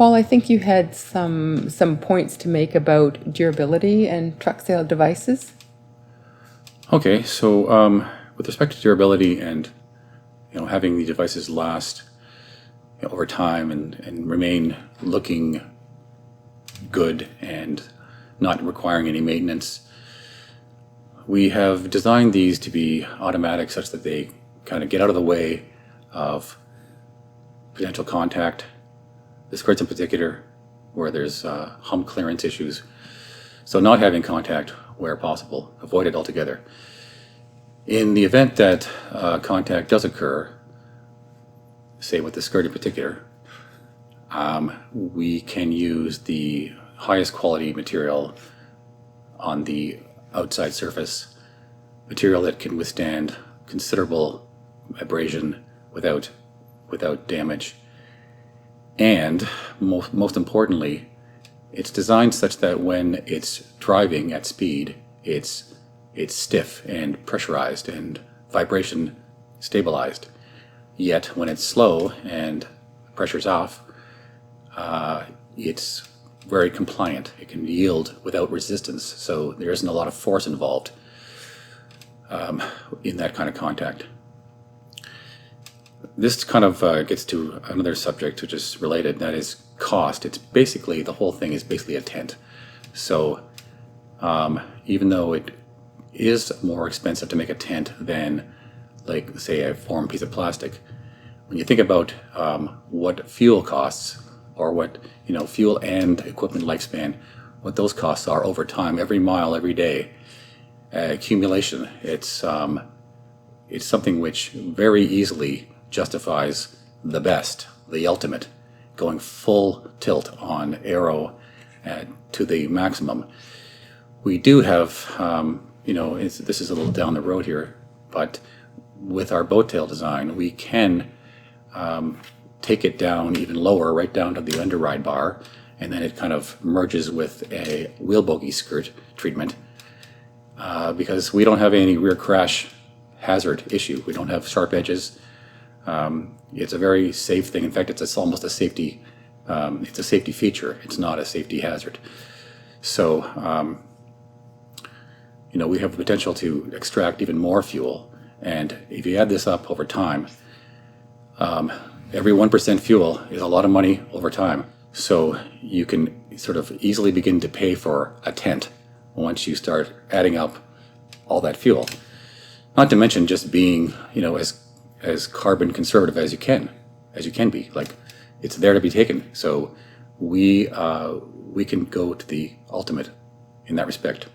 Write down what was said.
Paul, I think you had some points to make about durability and truck sale devices. Okay, so with respect to durability and having the devices last over time and remain looking good and not requiring any maintenance, we have designed these to be automatic such that they kind of get out of the way of potential contact, the skirts in particular, where there's hump clearance issues. So not having contact where possible, avoid it altogether. In the event that contact does occur, say with the skirt in particular, we can use the highest quality material on the outside surface, material that can withstand considerable abrasion without damage. And most importantly, it's designed such that when it's driving at speed, it's stiff and pressurized and vibration stabilized. Yet when it's slow and pressure's off, it's very compliant. It can yield without resistance, so there isn't a lot of force involved in that kind of contact. This kind of gets to another subject which is related, that is cost. It's basically, the whole thing is basically a tent. So even though it is more expensive to make a tent than, like, say, a formed piece of plastic, when you think about what fuel costs, or what fuel and equipment lifespan, what those costs are over time, every mile, every day, accumulation, it's something which very easily justifies the best, the ultimate, going full tilt on aero to the maximum. We do have, this is a little down the road here, but with our boat tail design, we can take it down even lower, right down to the underride bar, and then it kind of merges with a wheel bogey skirt treatment, because we don't have any rear crash hazard issue. We don't have sharp edges. It's a very safe thing. In fact, it's almost a safety. It's a safety feature. It's not a safety hazard. So, we have the potential to extract even more fuel. And if you add this up over time, every 1% fuel is a lot of money over time. So you can sort of easily begin to pay for a tent once you start adding up all that fuel. Not to mention just being, as carbon conservative as you can be. Like, it's there to be taken. So we can go to the ultimate in that respect.